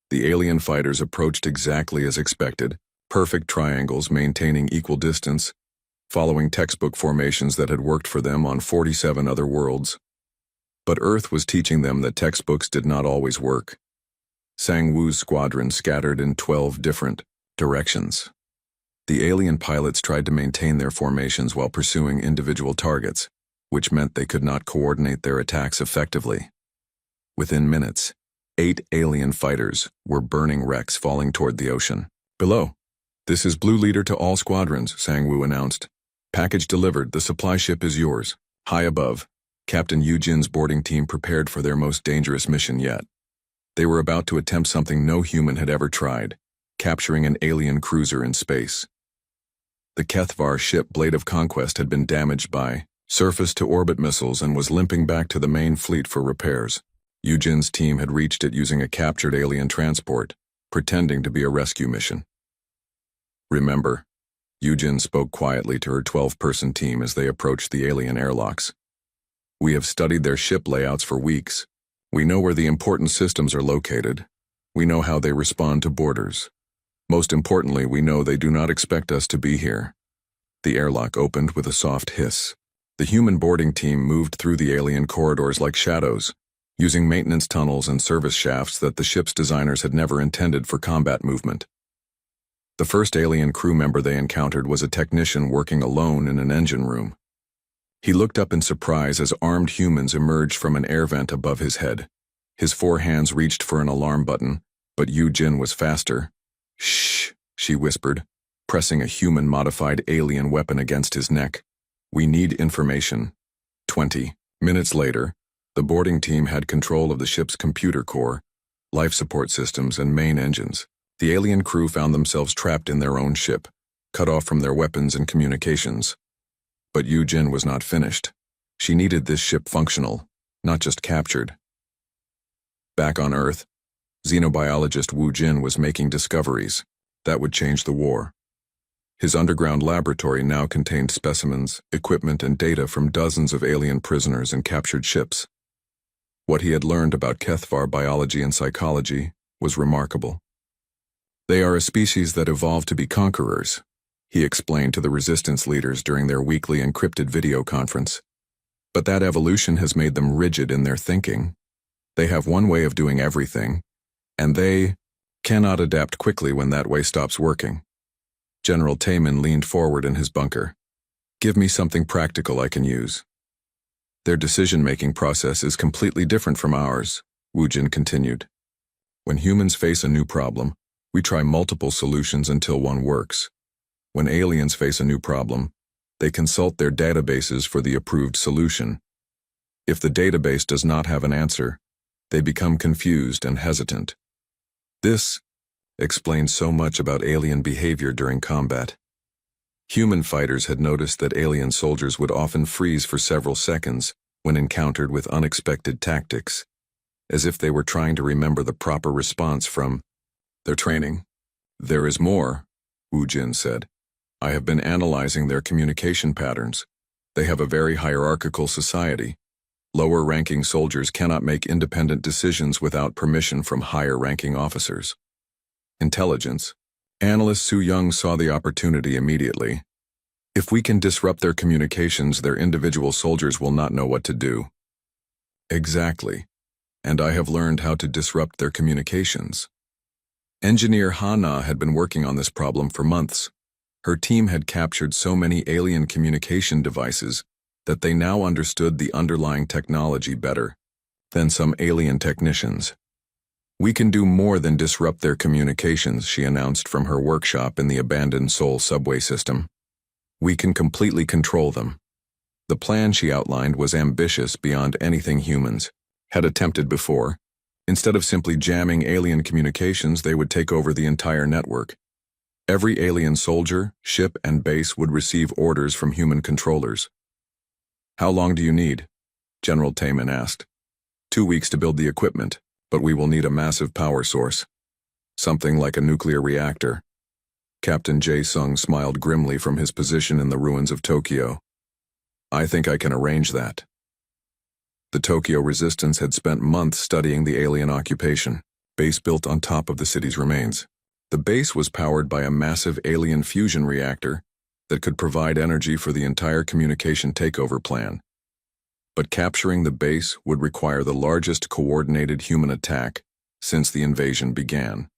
The alien fighters approached exactly as expected, perfect triangles maintaining equal distance, following textbook formations that had worked for them on 47 other worlds. But Earth was teaching them that textbooks did not always work. Sang-woo's squadron scattered in 12 different directions. The alien pilots tried to maintain their formations while pursuing individual targets, which meant they could not coordinate their attacks effectively. Within minutes, 8 alien fighters were burning wrecks falling toward the ocean. "Below. This is Blue Leader to all squadrons," Sang-woo announced. "Package delivered, the supply ship is yours." High above, Captain Yoo-jin's boarding team prepared for their most dangerous mission yet. They were about to attempt something no human had ever tried, capturing an alien cruiser in space. The Kethvar ship Blade of Conquest had been damaged by surface-to-orbit missiles and was limping back to the main fleet for repairs. Yoo-jin's team had reached it using a captured alien transport, pretending to be a rescue mission. "Remember," Yoo-jin spoke quietly to her 12-person team as they approached the alien airlocks. "We have studied their ship layouts for weeks. We know where the important systems are located. We know how they respond to boarders. Most importantly, we know they do not expect us to be here." The airlock opened with a soft hiss. The human boarding team moved through the alien corridors like shadows, using maintenance tunnels and service shafts that the ship's designers had never intended for combat movement. The first alien crew member they encountered was a technician working alone in an engine room. He looked up in surprise as armed humans emerged from an air vent above his head. His 4 hands reached for an alarm button, but Yoo-jin was faster. "Shh," she whispered, pressing a human-modified alien weapon against his neck. "We need information." 20 minutes later, the boarding team had control of the ship's computer core, life support systems, and main engines. The alien crew found themselves trapped in their own ship, cut off from their weapons and communications. But Yoo-jin was not finished. She needed this ship functional, not just captured. Back on Earth, xenobiologist Woo Jin was making discoveries that would change the war. His underground laboratory now contained specimens, equipment, and data from dozens of alien prisoners and captured ships. What he had learned about Kethvar biology and psychology was remarkable. "They are a species that evolved to be conquerors," he explained to the resistance leaders during their weekly encrypted video conference. "But that evolution has made them rigid in their thinking. They have one way of doing everything, and they cannot adapt quickly when that way stops working." General Taemin leaned forward in his bunker. "Give me something practical I can use." "Their decision-making process is completely different from ours," Woo Jin continued. "When humans face a new problem, we try multiple solutions until one works. When aliens face a new problem, they consult their databases for the approved solution. If the database does not have an answer, they become confused and hesitant. This explained so much about alien behavior during combat. Human fighters had noticed that alien soldiers would often freeze for several seconds when encountered with unexpected tactics, as if they were trying to remember the proper response from their training. "There is more," Wu Jin said. "I have been analyzing their communication patterns. They have a very hierarchical society. Lower-ranking soldiers cannot make independent decisions without permission from higher-ranking officers." Intelligence. Analyst Su Young saw the opportunity immediately. If we can disrupt their communications, their individual soldiers will not know what to do. Exactly. And I have learned how to disrupt their communications. Engineer Hana had been working on this problem for months. Her team had captured so many alien communication devices that they now understood the underlying technology better than some alien technicians. "We can do more than disrupt their communications," she announced from her workshop in the abandoned Seoul subway system. "We can completely control them." The plan she outlined was ambitious beyond anything humans had attempted before. Instead of simply jamming alien communications, they would take over the entire network. Every alien soldier, ship, and base would receive orders from human controllers. "How long do you need?" General Taman asked. 2 weeks to build the equipment, but we will need a massive power source. Something like a nuclear reactor. Captain Jae-sung smiled grimly from his position in the ruins of Tokyo. "I think I can arrange that." The Tokyo resistance had spent months studying the alien occupation base built on top of the city's remains. The base was powered by a massive alien fusion reactor that could provide energy for the entire communication takeover plan. But capturing the base would require the largest coordinated human attack since the invasion began.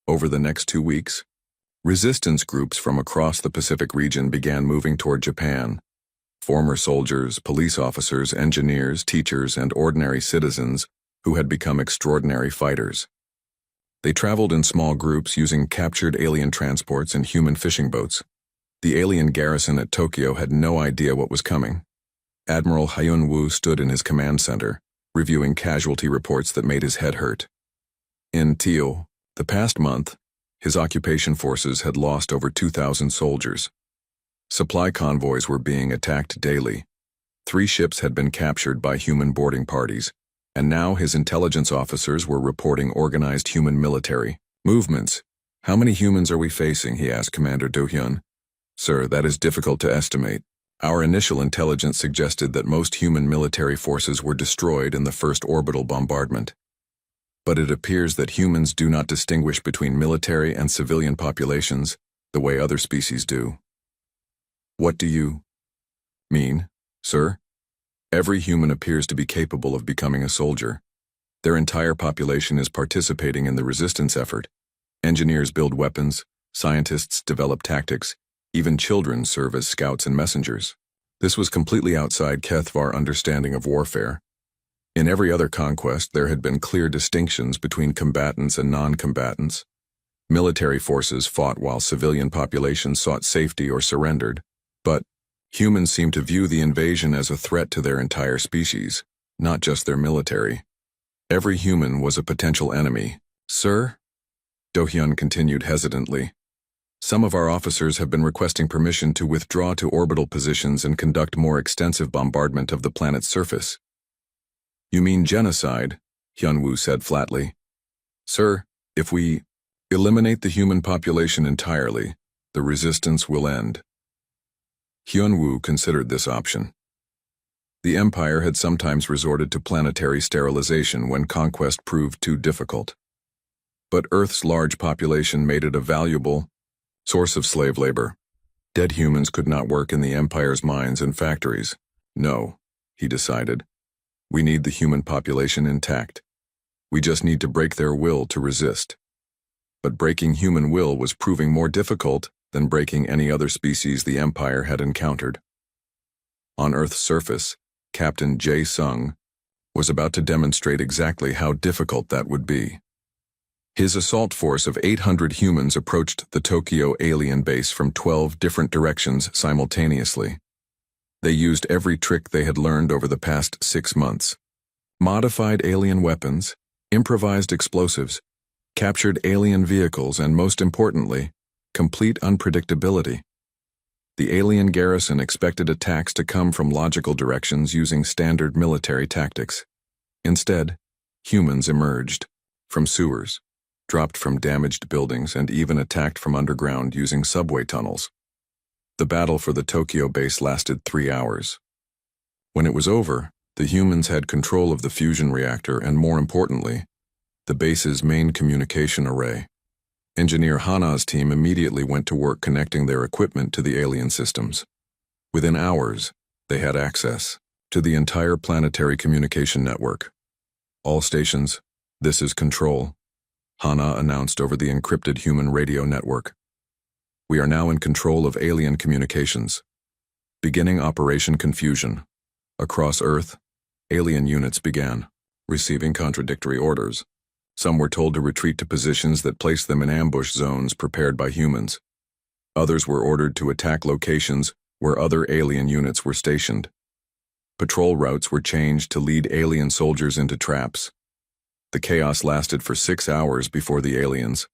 Over the next 2 weeks, resistance groups from across the Pacific region began moving toward Japan. Former soldiers, police officers, engineers, teachers, and ordinary citizens who had become extraordinary fighters. They traveled in small groups using captured alien transports and human fishing boats. The alien garrison at Tokyo had no idea what was coming. Admiral Hyun-woo stood in his command center, reviewing casualty reports that made his head hurt. In Teo, the past month, his occupation forces had lost over 2,000 soldiers. Supply convoys were being attacked daily. 3 ships had been captured by human boarding parties, and now his intelligence officers were reporting organized human military movements. "How many humans are we facing?" he asked Commander Do-hyun. "Sir, that is difficult to estimate. Our initial intelligence suggested that most human military forces were destroyed in the first orbital bombardment. But it appears that humans do not distinguish between military and civilian populations the way other species do." "What do you mean, sir?" "Every human appears to be capable of becoming a soldier. Their entire population is participating in the resistance effort. Engineers build weapons, scientists develop tactics, even children serve as scouts and messengers." This was completely outside Kethvar understanding of warfare. In every other conquest, there had been clear distinctions between combatants and non-combatants. Military forces fought while civilian populations sought safety or surrendered. But humans seem to view the invasion as a threat to their entire species, not just their military. Every human was a potential enemy. "Sir?" Do-hyun continued hesitantly. "Some of our officers have been requesting permission to withdraw to orbital positions and conduct more extensive bombardment of the planet's surface." "You mean genocide?" Hyun-woo said flatly. "Sir, if we eliminate the human population entirely, the resistance will end." Hyun-woo considered this option. The Empire had sometimes resorted to planetary sterilization when conquest proved too difficult. But Earth's large population made it a valuable source of slave labor. Dead humans could not work in the Empire's mines and factories. "No," he decided. "We need the human population intact. We just need to break their will to resist." But breaking human will was proving more difficult than breaking any other species the Empire had encountered. On Earth's surface, Captain Jae-sung was about to demonstrate exactly how difficult that would be. His assault force of 800 humans approached the Tokyo alien base from 12 different directions simultaneously. They used every trick they had learned over the past 6 months. Modified alien weapons, improvised explosives, captured alien vehicles, and most importantly, complete unpredictability. The alien garrison expected attacks to come from logical directions using standard military tactics. Instead, humans emerged from sewers, dropped from damaged buildings, and even attacked from underground using subway tunnels. The battle for the Tokyo base lasted 3 hours. When it was over, the humans had control of the fusion reactor and, more importantly, the base's main communication array. Engineer Hana's team immediately went to work connecting their equipment to the alien systems. Within hours, they had access to the entire planetary communication network. All stations, this is control, Hana announced over the encrypted human radio network. We are now in control of alien communications. Beginning Operation Confusion. Across Earth, alien units began receiving contradictory orders. Some were told to retreat to positions that placed them in ambush zones prepared by humans. Others were ordered to attack locations where other alien units were stationed. Patrol routes were changed to lead alien soldiers into traps. The chaos lasted for 6 hours before the aliens.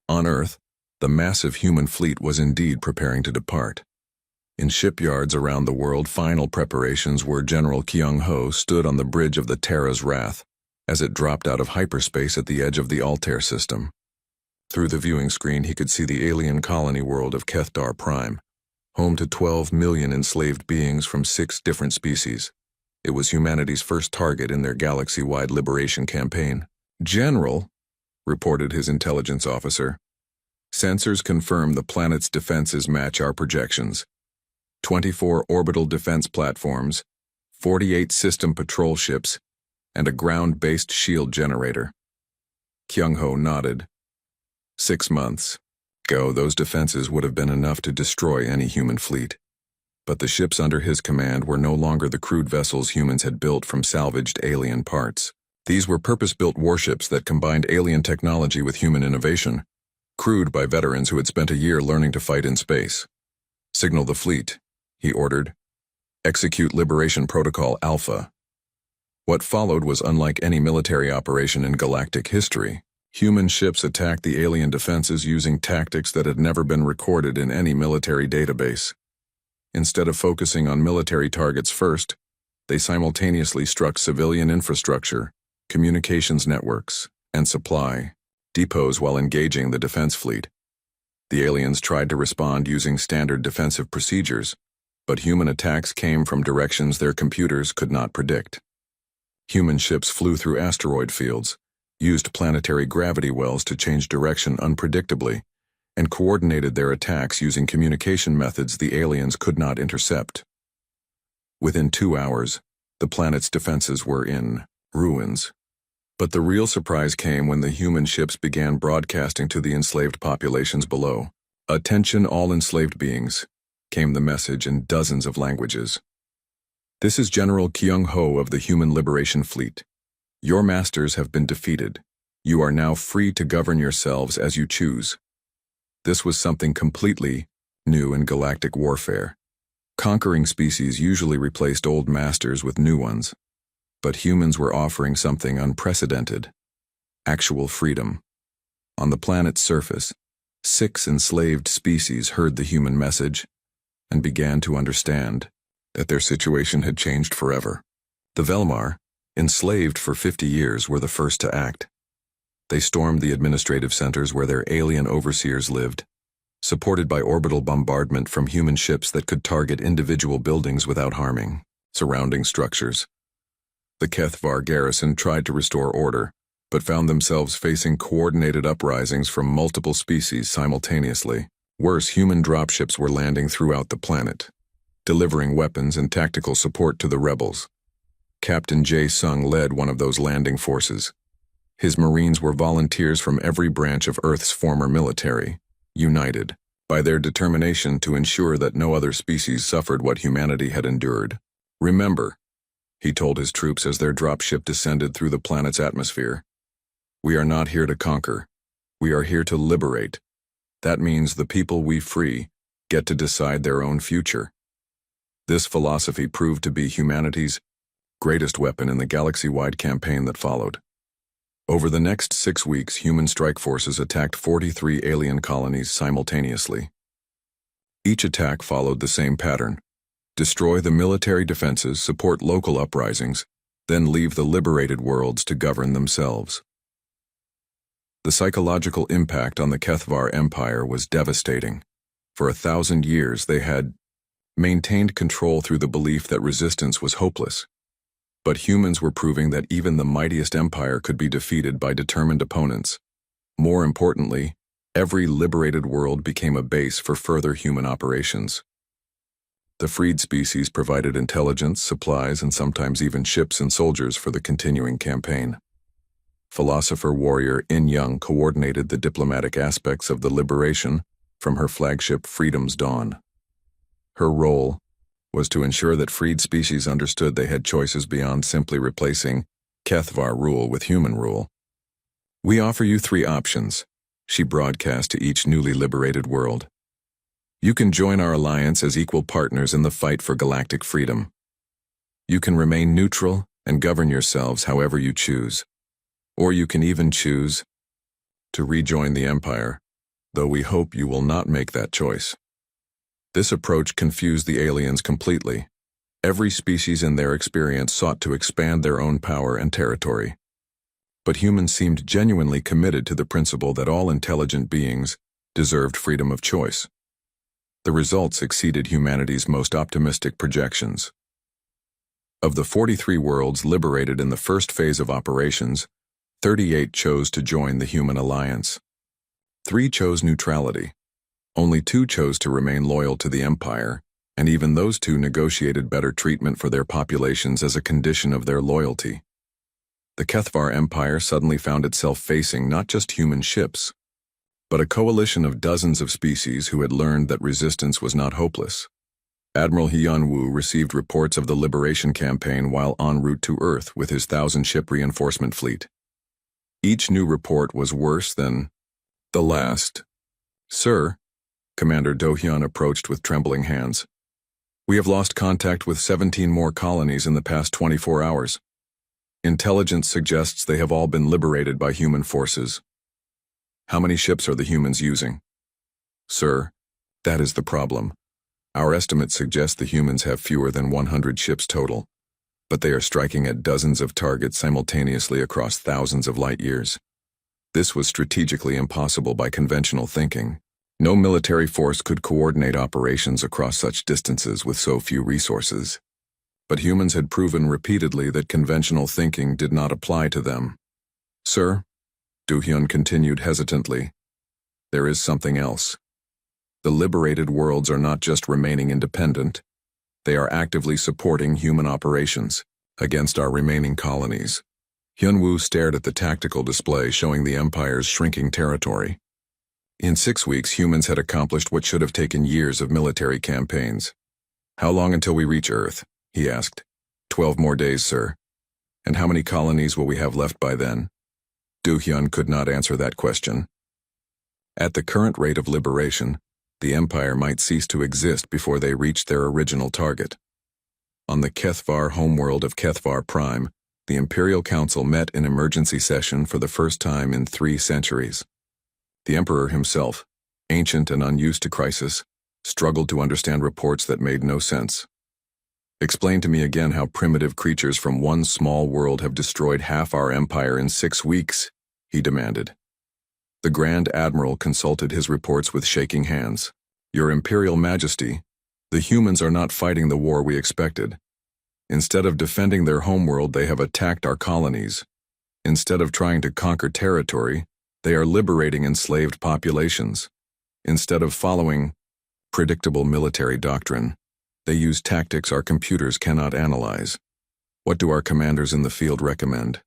On Earth, the massive human fleet was indeed preparing to depart. In shipyards around the world, final preparations were. General Kyung-ho stood on the bridge of the Terra's Wrath as it dropped out of hyperspace at the edge of the Altair system. Through the viewing screen, he could see the alien colony world of Kethtar Prime, home to 12 million enslaved beings from 6 different species. It was humanity's first target in their galaxy-wide liberation campaign. "General," reported his intelligence officer, "sensors confirm the planet's defenses match our projections. 24 orbital defense platforms, 48 system patrol ships, and a ground-based shield generator." Kyung-ho nodded. 6 months ago, those defenses would have been enough to destroy any human fleet. But the ships under his command were no longer the crude vessels humans had built from salvaged alien parts. These were purpose-built warships that combined alien technology with human innovation, crewed by veterans who had spent a year learning to fight in space. "Signal the fleet," he ordered. "Execute Liberation Protocol Alpha." What followed was unlike any military operation in galactic history. Human ships attacked the alien defenses using tactics that had never been recorded in any military database. Instead of focusing on military targets first, they simultaneously struck civilian infrastructure, communications networks, and supply depots while engaging the defense fleet. The aliens tried to respond using standard defensive procedures, but human attacks came from directions their computers could not predict. Human ships flew through asteroid fields, used planetary gravity wells to change direction unpredictably, and coordinated their attacks using communication methods the aliens could not intercept. Within 2 hours, the planet's defenses were in ruins. But the real surprise came when the human ships began broadcasting to the enslaved populations below. "Attention all enslaved beings," came the message in dozens of languages. "This is General Kyung-ho of the Human Liberation Fleet. Your masters have been defeated. You are now free to govern yourselves as you choose." This was something completely new in galactic warfare. Conquering species usually replaced old masters with new ones. But humans were offering something unprecedented: actual freedom. On the planet's surface, 6 enslaved species heard the human message and began to understand that their situation had changed forever. The Velmar, enslaved for 50 years, were the first to act. They stormed the administrative centers where their alien overseers lived, supported by orbital bombardment from human ships that could target individual buildings without harming surrounding structures. The Kethvar garrison tried to restore order, but found themselves facing coordinated uprisings from multiple species simultaneously. Worse, human dropships were landing throughout the planet, delivering weapons and tactical support to the rebels. Captain Jae-sung led one of those landing forces. His Marines were volunteers from every branch of Earth's former military, united by their determination to ensure that no other species suffered what humanity had endured. "Remember," he told his troops as their dropship descended through the planet's atmosphere, "we are not here to conquer. We are here to liberate. That means the people we free get to decide their own future." This philosophy proved to be humanity's greatest weapon in the galaxy-wide campaign that followed. Over the next 6 weeks, human strike forces attacked 43 alien colonies simultaneously. Each attack followed the same pattern: destroy the military defenses, support local uprisings, then leave the liberated worlds to govern themselves. The psychological impact on the Kethvar Empire was devastating. For 1,000 years, they had maintained control through the belief that resistance was hopeless. But humans were proving that even the mightiest empire could be defeated by determined opponents. More importantly, every liberated world became a base for further human operations. The freed species provided intelligence, supplies, and sometimes even ships and soldiers for the continuing campaign. Philosopher-warrior In Young coordinated the diplomatic aspects of the liberation from her flagship Freedom's Dawn. Her role was to ensure that freed species understood they had choices beyond simply replacing Kethvar rule with human rule. "We offer you 3 options," she broadcast to each newly liberated world. "You can join our alliance as equal partners in the fight for galactic freedom. You can remain neutral and govern yourselves however you choose. Or you can even choose to rejoin the Empire, though we hope you will not make that choice." This approach confused the aliens completely. Every species in their experience sought to expand their own power and territory. But humans seemed genuinely committed to the principle that all intelligent beings deserved freedom of choice. The results exceeded humanity's most optimistic projections. Of the 43 worlds liberated in the first phase of operations, 38 chose to join the human alliance. 3 chose neutrality. Only 2 chose to remain loyal to the Empire, and even those 2 negotiated better treatment for their populations as a condition of their loyalty. The Kethvar Empire suddenly found itself facing not just human ships, but a coalition of dozens of species who had learned that resistance was not hopeless. Admiral Hyun-woo received reports of the liberation campaign while en route to Earth with his 1,000-ship reinforcement fleet. Each new report was worse than the last. "Sir," Commander Do-hyun approached with trembling hands, "we have lost contact with 17 more colonies in the past 24 hours. Intelligence suggests they have all been liberated by human forces. How many ships are the humans using?" "Sir, that is the problem. Our estimates suggest the humans have fewer than 100 ships total, but they are striking at dozens of targets simultaneously across thousands of light years. This was strategically impossible by conventional thinking. No military force could coordinate operations across such distances with so few resources. But humans had proven repeatedly that conventional thinking did not apply to them. "Sir," Do-hyun continued hesitantly, "there is something else. The liberated worlds are not just remaining independent, they are actively supporting human operations against our remaining colonies." Hyun-woo stared at the tactical display showing the Empire's shrinking territory. In 6 weeks, humans had accomplished what should have taken years of military campaigns. "How long until we reach Earth?" he asked. 12 more days, sir." "And how many colonies will we have left by then?" Do-hyun could not answer that question. At the current rate of liberation, the Empire might cease to exist before they reached their original target. On the Kethvar homeworld of Kethvar Prime, the Imperial Council met in emergency session for the first time in 3 centuries. The Emperor himself, ancient and unused to crisis, struggled to understand reports that made no sense. "Explain to me again how primitive creatures from one small world have destroyed half our empire in 6 weeks, he demanded. The Grand Admiral consulted his reports with shaking hands. "Your Imperial Majesty, the humans are not fighting the war we expected. Instead of defending their homeworld, they have attacked our colonies. Instead of trying to conquer territory, they are liberating enslaved populations. Instead of following predictable military doctrine, they use tactics our computers cannot analyze. What do our commanders in the field recommend?"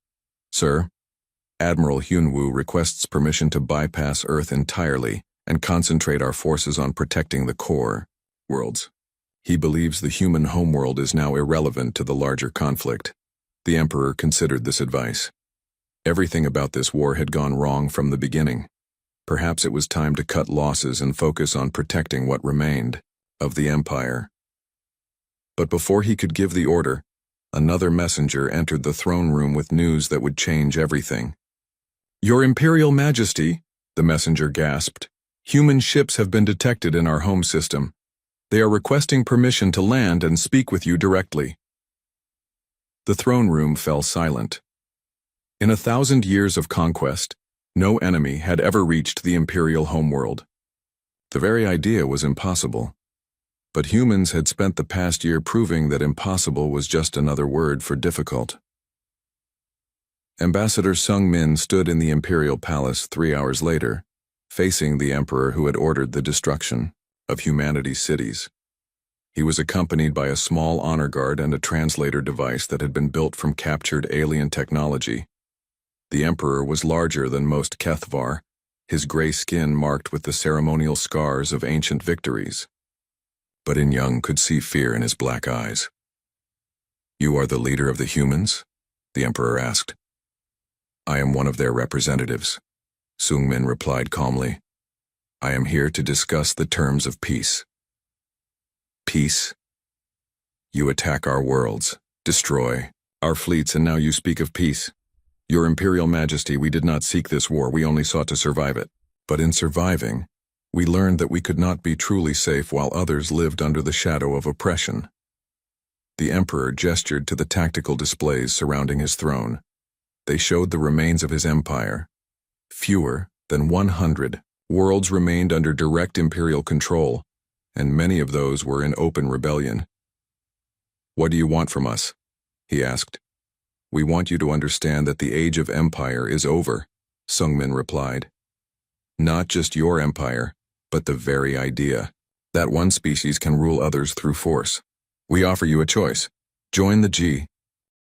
"Sir, Admiral Hyun-woo requests permission to bypass Earth entirely and concentrate our forces on protecting the core worlds. He believes the human homeworld is now irrelevant to the larger conflict." The Emperor considered this advice. Everything about this war had gone wrong from the beginning. Perhaps it was time to cut losses and focus on protecting what remained of the Empire. But before he could give the order, another messenger entered the throne room with news that would change everything. Your Imperial Majesty, the messenger gasped, human ships have been detected in our home system. They are requesting permission to land and speak with you directly. The throne room fell silent. In 1,000 years of conquest, no enemy had ever reached the Imperial homeworld. The very idea was impossible. But humans had spent the past year proving that impossible was just another word for difficult. Ambassador Sung Min stood in the Imperial Palace 3 hours later, facing the Emperor who had ordered the destruction of humanity's cities. He was accompanied by a small honor guard and a translator device that had been built from captured alien technology. The Emperor was larger than most Kethvar, his gray skin marked with the ceremonial scars of ancient victories. But In Young could see fear in his black eyes. "You are the leader of the humans?" the Emperor asked. "I am one of their representatives," Sung Min replied calmly. "I am here to discuss the terms of peace." "Peace? You attack our worlds, destroy our fleets, and now you speak of peace. Your Imperial Majesty, we did not seek this war, we only sought to survive it. But in surviving, we learned that we could not be truly safe while others lived under the shadow of oppression." The Emperor gestured to the tactical displays surrounding his throne. They showed the remains of his empire. Fewer than 100 worlds remained under direct Imperial control, and many of those were in open rebellion. "What do you want from us?" he asked. "We want you to understand that the age of empire is over," Sung Min replied. "Not just your empire, but the very idea that one species can rule others through force. We offer you a choice. Join the G,